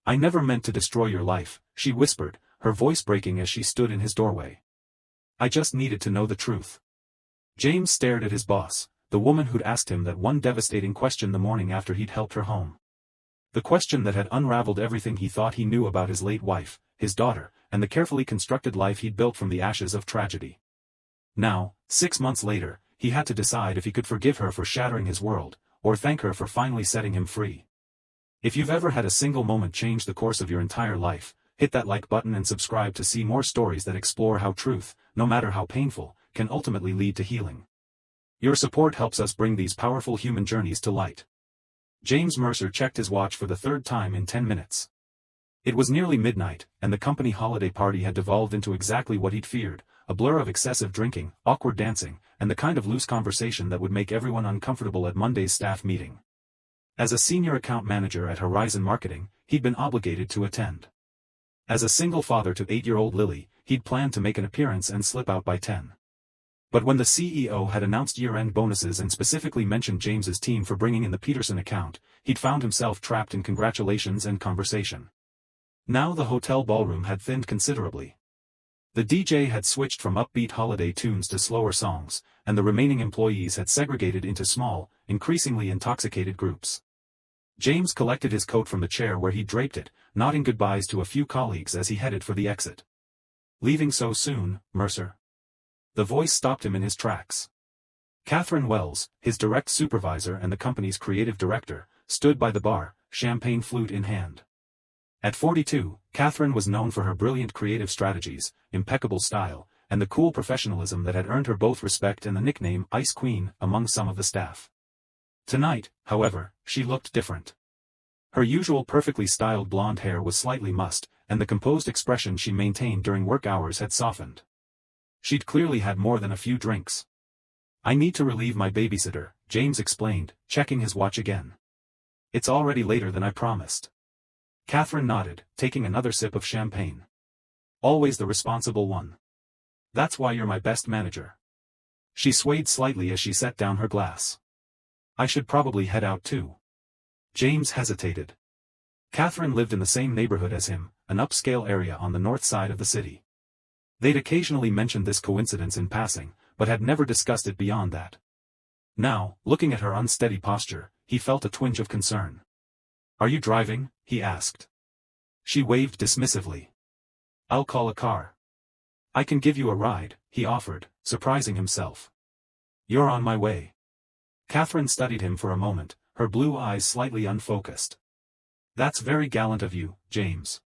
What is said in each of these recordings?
"I never meant to destroy your life," she whispered, her voice breaking as she stood in his doorway. "I just needed to know the truth." James stared at his boss, the woman who'd asked him that one devastating question the morning after he'd helped her home. The question that had unraveled everything he thought he knew about his late wife, his daughter, and the carefully constructed life he'd built from the ashes of tragedy. Now, 6 months later, he had to decide if he could forgive her for shattering his world, or thank her for finally setting him free. If you've ever had a single moment change the course of your entire life, hit that like button and subscribe to see more stories that explore how truth, no matter how painful, can ultimately lead to healing. Your support helps us bring these powerful human journeys to light. James Mercer checked his watch for the third time in 10 minutes. It was nearly midnight, and the company holiday party had devolved into exactly what he'd feared, a blur of excessive drinking, awkward dancing, and the kind of loose conversation that would make everyone uncomfortable at Monday's staff meeting. As a senior account manager at Horizon Marketing, he'd been obligated to attend. As a single father to 8-year-old Lily, he'd planned to make an appearance and slip out by 10. But when the CEO had announced year-end bonuses and specifically mentioned James's team for bringing in the Peterson account, he'd found himself trapped in congratulations and conversation. Now the hotel ballroom had thinned considerably. The DJ had switched from upbeat holiday tunes to slower songs, and the remaining employees had segregated into small, increasingly intoxicated groups. James collected his coat from the chair where he draped it, nodding goodbyes to a few colleagues as he headed for the exit. "Leaving so soon, Mercer?" The voice stopped him in his tracks. Catherine Wells, his direct supervisor and the company's creative director, stood by the bar, champagne flute in hand. At 42, Catherine was known for her brilliant creative strategies, impeccable style, and the cool professionalism that had earned her both respect and the nickname Ice Queen among some of the staff. Tonight, however, she looked different. Her usual perfectly styled blonde hair was slightly mussed, and the composed expression she maintained during work hours had softened. She'd clearly had more than a few drinks. "I need to relieve my babysitter," James explained, checking his watch again. "It's already later than I promised." Catherine nodded, taking another sip of champagne. "Always the responsible one. That's why you're my best manager." She swayed slightly as she set down her glass. "I should probably head out too." James hesitated. Catherine lived in the same neighborhood as him, an upscale area on the north side of the city. They'd occasionally mentioned this coincidence in passing, but had never discussed it beyond that. Now, looking at her unsteady posture, he felt a twinge of concern. "Are you driving?" he asked. She waved dismissively. "I'll call a car." "I can give you a ride," he offered, surprising himself. "You're on my way." Catherine studied him for a moment, her blue eyes slightly unfocused. "That's very gallant of you, James.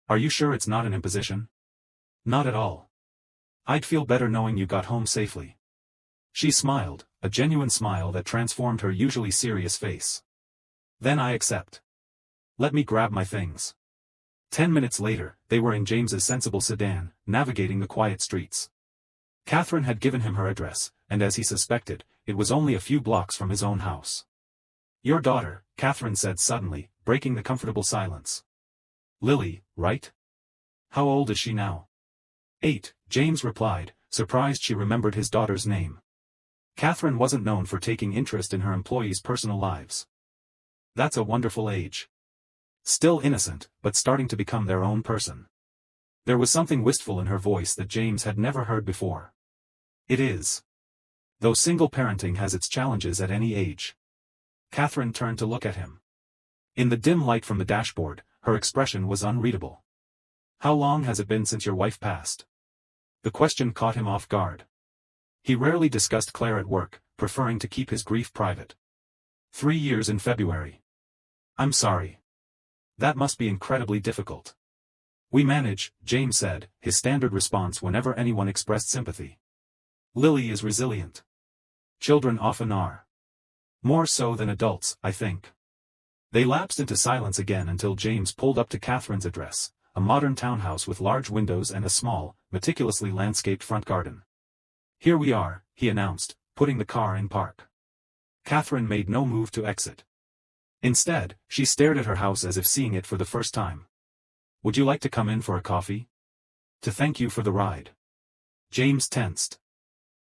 Are you sure it's not an imposition?" "Not at all. I'd feel better knowing you got home safely." She smiled, a genuine smile that transformed her usually serious face. "Then I accept. Let me grab my things." 10 minutes later, they were in James's sensible sedan, navigating the quiet streets. Catherine had given him her address, and as he suspected, it was only a few blocks from his own house. "Your daughter," Catherine said suddenly, breaking the comfortable silence. "Lily, right? How old is she now?" 8, James replied, surprised she remembered his daughter's name. Catherine wasn't known for taking interest in her employees' personal lives. "That's a wonderful age. Still innocent, but starting to become their own person." There was something wistful in her voice that James had never heard before. "It is. Though single parenting has its challenges at any age." Catherine turned to look at him. In the dim light from the dashboard, her expression was unreadable. "How long has it been since your wife passed?" The question caught him off guard. He rarely discussed Claire at work, preferring to keep his grief private. 3 years in February. "I'm sorry. That must be incredibly difficult." "We manage," James said, his standard response whenever anyone expressed sympathy. "Lily is resilient. Children often are. More so than adults, I think." They lapsed into silence again until James pulled up to Catherine's address, a modern townhouse with large windows and a small, meticulously landscaped front garden. "Here we are," he announced, putting the car in park. Catherine made no move to exit. Instead, she stared at her house as if seeing it for the first time. "Would you like to come in for a coffee?" "To thank you for the ride." James tensed.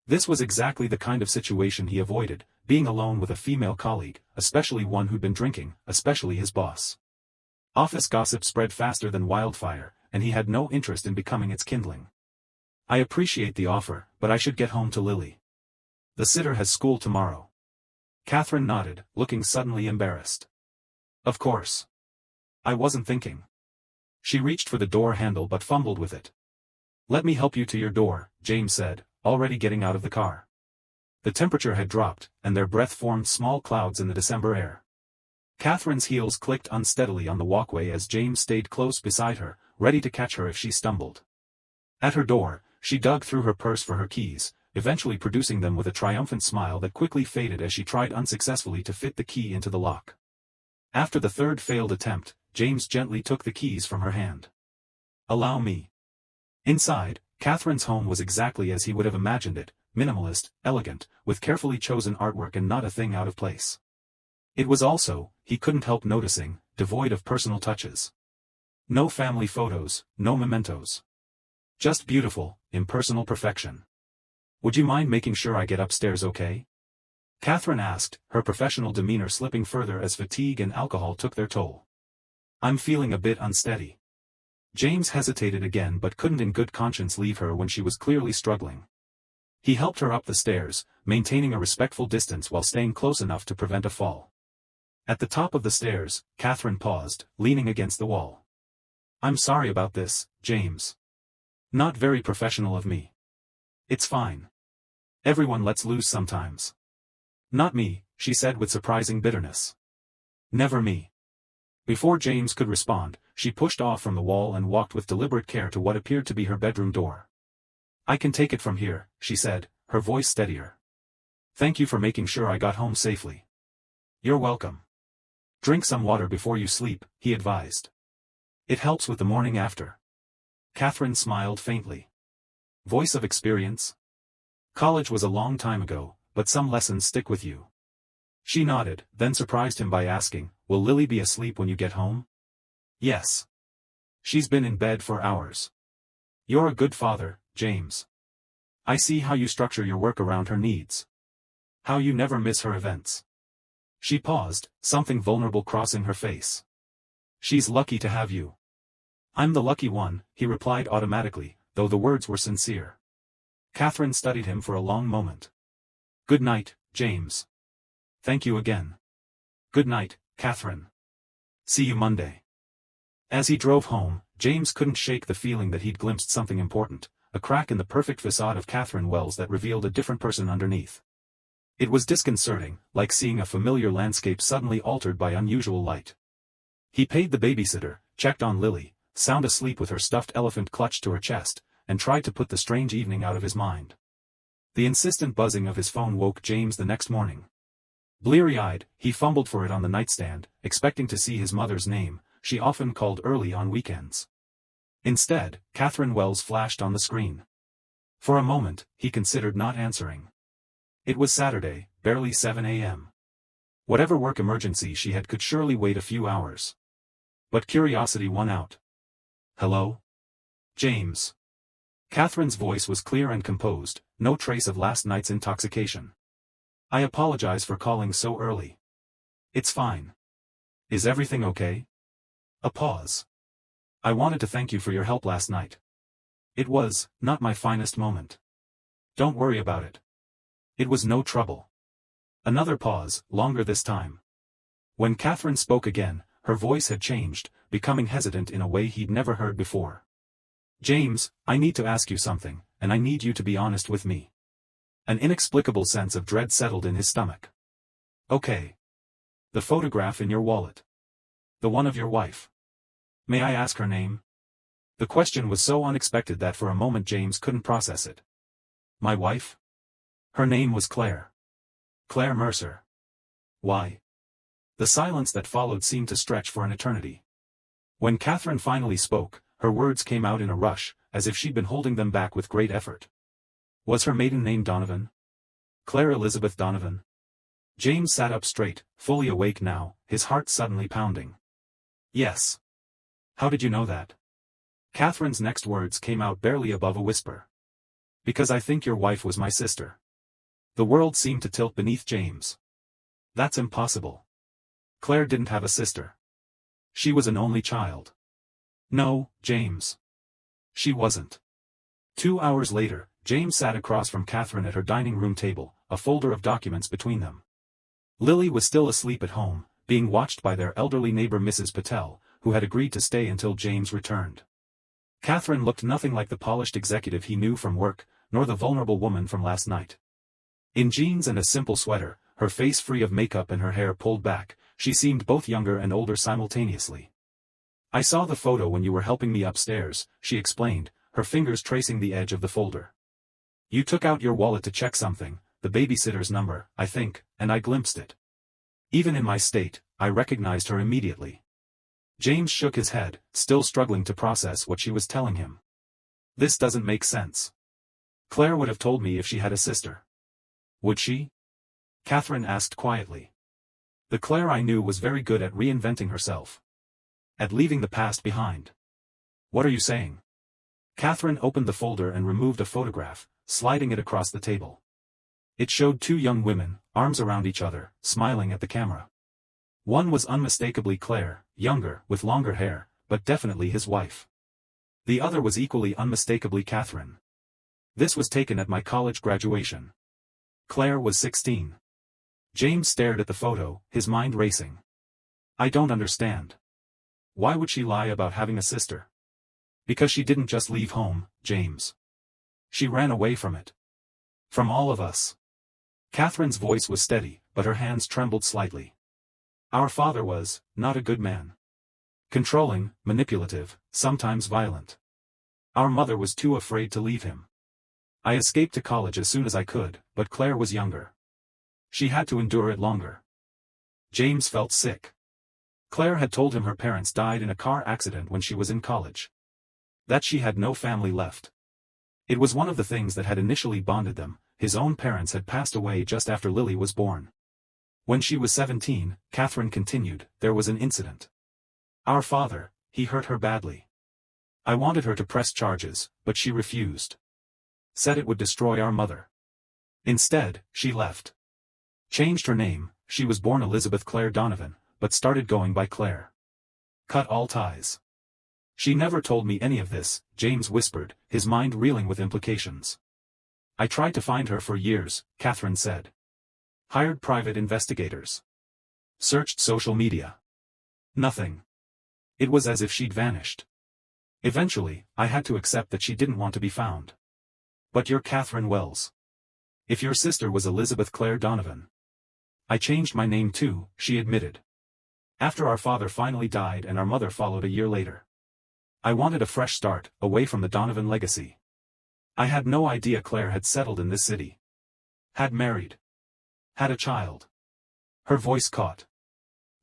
This was exactly the kind of situation he avoided, being alone with a female colleague, especially one who'd been drinking, especially his boss. Office gossip spread faster than wildfire, and he had no interest in becoming its kindling. I appreciate the offer, but I should get home to Lily. The sitter has school tomorrow. Catherine nodded, looking suddenly embarrassed. Of course. I wasn't thinking. She reached for the door handle but fumbled with it. Let me help you to your door, James said, already getting out of the car. The temperature had dropped, and their breath formed small clouds in the December air. Catherine's heels clicked unsteadily on the walkway as James stayed close beside her, ready to catch her if she stumbled. At her door, she dug through her purse for her keys, eventually producing them with a triumphant smile that quickly faded as she tried unsuccessfully to fit the key into the lock. After the third failed attempt, James gently took the keys from her hand. Allow me. Inside, Catherine's home was exactly as he would have imagined it, minimalist, elegant, with carefully chosen artwork and not a thing out of place. It was also, he couldn't help noticing, devoid of personal touches. No family photos, no mementos. Just beautiful, impersonal perfection. Would you mind making sure I get upstairs okay? Catherine asked, her professional demeanor slipping further as fatigue and alcohol took their toll. I'm feeling a bit unsteady. James hesitated again but couldn't in good conscience leave her when she was clearly struggling. He helped her up the stairs, maintaining a respectful distance while staying close enough to prevent a fall. At the top of the stairs, Catherine paused, leaning against the wall. I'm sorry about this, James. Not very professional of me. It's fine. Everyone lets loose sometimes. Not me, she said with surprising bitterness. Never me. Before James could respond, she pushed off from the wall and walked with deliberate care to what appeared to be her bedroom door. I can take it from here, she said, her voice steadier. Thank you for making sure I got home safely. You're welcome. Drink some water before you sleep, he advised. It helps with the morning after. Catherine smiled faintly. Voice of experience? College was a long time ago, but some lessons stick with you. She nodded, then surprised him by asking, will Lily be asleep when you get home? Yes. She's been in bed for hours. You're a good father, James. I see how you structure your work around her needs. How you never miss her events. She paused, something vulnerable crossing her face. She's lucky to have you. I'm the lucky one, he replied automatically, though the words were sincere. Catherine studied him for a long moment. Good night, James. Thank you again. Good night, Catherine. See you Monday. As he drove home, James couldn't shake the feeling that he'd glimpsed something important, a crack in the perfect facade of Catherine Wells that revealed a different person underneath. It was disconcerting, like seeing a familiar landscape suddenly altered by unusual light. He paid the babysitter, checked on Lily, sound asleep with her stuffed elephant clutched to her chest, and tried to put the strange evening out of his mind. The insistent buzzing of his phone woke James the next morning. Bleary-eyed, he fumbled for it on the nightstand, expecting to see his mother's name. She often called early on weekends. Instead, Catherine Wells flashed on the screen. For a moment, he considered not answering. It was Saturday, barely 7 a.m. Whatever work emergency she had could surely wait a few hours. But curiosity won out. Hello? James. Catherine's voice was clear and composed, no trace of last night's intoxication. I apologize for calling so early. It's fine. Is everything okay? A pause. I wanted to thank you for your help last night. It was, not my finest moment. Don't worry about it. It was no trouble. Another pause, longer this time. When Catherine spoke again, her voice had changed, becoming hesitant in a way he'd never heard before. James, I need to ask you something, and I need you to be honest with me. An inexplicable sense of dread settled in his stomach. Okay. The photograph in your wallet. The one of your wife. May I ask her name? The question was so unexpected that for a moment James couldn't process it. My wife? Her name was Claire. Claire Mercer. Why? The silence that followed seemed to stretch for an eternity. When Catherine finally spoke, her words came out in a rush, as if she'd been holding them back with great effort. Was her maiden name Donovan? Claire Elizabeth Donovan? James sat up straight, fully awake now, his heart suddenly pounding. Yes. How did you know that? Catherine's next words came out barely above a whisper. Because I think your wife was my sister. The world seemed to tilt beneath James. That's impossible. Claire didn't have a sister. She was an only child. No, James. She wasn't. 2 hours later, James sat across from Catherine at her dining room table, a folder of documents between them. Lily was still asleep at home, being watched by their elderly neighbor Mrs. Patel, who had agreed to stay until James returned. Catherine looked nothing like the polished executive he knew from work, nor the vulnerable woman from last night. In jeans and a simple sweater, her face free of makeup and her hair pulled back, she seemed both younger and older simultaneously. "I saw the photo when you were helping me upstairs," she explained, her fingers tracing the edge of the folder. "You took out your wallet to check something, the babysitter's number, I think, and I glimpsed it. Even in my state, I recognized her immediately." James shook his head, still struggling to process what she was telling him. "This doesn't make sense. Claire would have told me if she had a sister." "Would she?" Catherine asked quietly. "The Claire I knew was very good at reinventing herself. At leaving the past behind." "What are you saying?" Catherine opened the folder and removed a photograph, sliding it across the table. It showed two young women, arms around each other, smiling at the camera. One was unmistakably Claire, younger, with longer hair, but definitely his wife. The other was equally unmistakably Catherine. "This was taken at my college graduation. Claire was 16. James stared at the photo, his mind racing. "I don't understand. Why would she lie about having a sister?" "Because she didn't just leave home, James. She ran away from it. From all of us." Catherine's voice was steady, but her hands trembled slightly. "Our father was not a good man. Controlling, manipulative, sometimes violent. Our mother was too afraid to leave him. I escaped to college as soon as I could, but Claire was younger. She had to endure it longer." James felt sick. Claire had told him her parents died in a car accident when she was in college. That she had no family left. It was one of the things that had initially bonded them. His own parents had passed away just after Lily was born. When she was 17, Catherine continued, there was an incident. "Our father, he hurt her badly. I wanted her to press charges, but she refused. Said it would destroy our mother. Instead, she left. Changed her name, she was born Elizabeth Claire Donovan, but started going by Claire. Cut all ties. She never told me any of this," James whispered, his mind reeling with implications. "I tried to find her for years," Catherine said. "Hired private investigators. Searched social media. Nothing. It was as if she'd vanished. Eventually, I had to accept that she didn't want to be found." "But you're Catherine Wells. If your sister was Elizabeth Claire Donovan." "I changed my name too," she admitted. "After our father finally died and our mother followed a year later. I wanted a fresh start, away from the Donovan legacy. I had no idea Claire had settled in this city. Had married. Had a child." Her voice caught.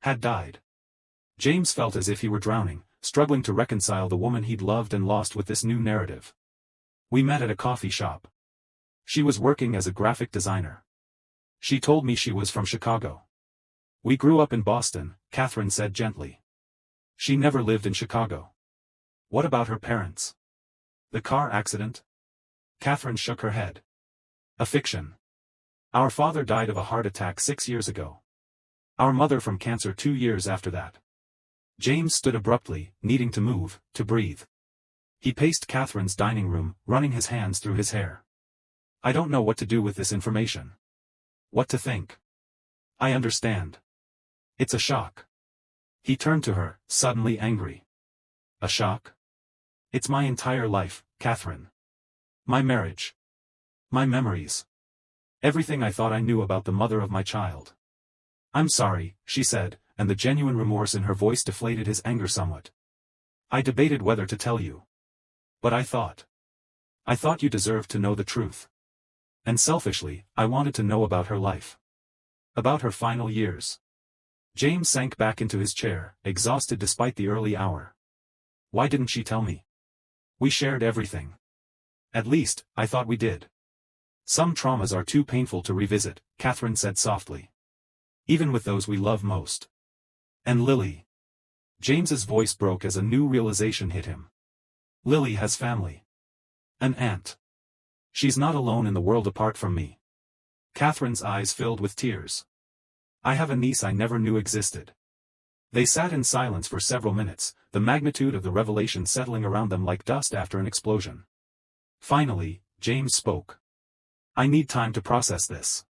"Had died." James felt as if he were drowning, struggling to reconcile the woman he'd loved and lost with this new narrative. "We met at a coffee shop. She was working as a graphic designer. She told me she was from Chicago." "We grew up in Boston," Catherine said gently. "She never lived in Chicago." "What about her parents? The car accident?" Catherine shook her head. "A fiction. Our father died of a heart attack 6 years ago. Our mother from cancer 2 years after that." James stood abruptly, needing to move, to breathe. He paced Catherine's dining room, running his hands through his hair. "I don't know what to do with this information. What to think. I understand. It's a shock." He turned to her, suddenly angry. "A shock? It's my entire life, Catherine. My marriage. My memories. Everything I thought I knew about the mother of my child." "I'm sorry," she said, and the genuine remorse in her voice deflated his anger somewhat. "I debated whether to tell you. But I thought you deserved to know the truth. And selfishly, I wanted to know about her life. About her final years." James sank back into his chair, exhausted despite the early hour. "Why didn't she tell me? We shared everything. At least, I thought we did." "Some traumas are too painful to revisit," Catherine said softly. "Even with those we love most. And Lily." James's voice broke as a new realization hit him. "Lily has family. An aunt. She's not alone in the world apart from me." Catherine's eyes filled with tears. "I have a niece I never knew existed. They sat in silence for several minutes, the magnitude of the revelation settling around them like dust after an explosion. Finally, James spoke. I need time to process this.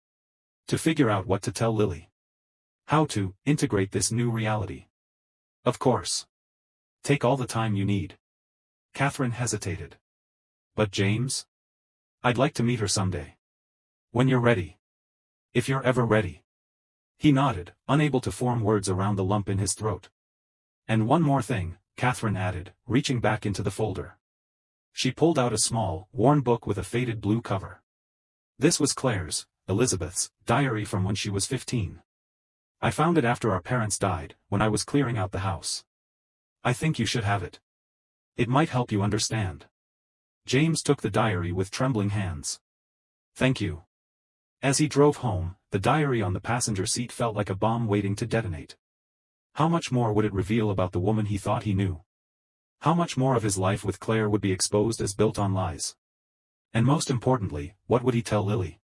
To figure out what to tell Lily. How to integrate this new reality. Of course. Take all the time you need. Catherine hesitated. But James? I'd like to meet her someday. When you're ready. If you're ever ready. He nodded, unable to form words around the lump in his throat. And one more thing, Catherine added, reaching back into the folder. She pulled out a small, worn book with a faded blue cover. This was Claire's, Elizabeth's, diary from when she was 15. I found it after our parents died, when I was clearing out the house. I think you should have it. It might help you understand. James took the diary with trembling hands. Thank you. As he drove home, the diary on the passenger seat felt like a bomb waiting to detonate. How much more would it reveal about the woman he thought he knew? How much more of his life with Claire would be exposed as built on lies? And most importantly, what would he tell Lily?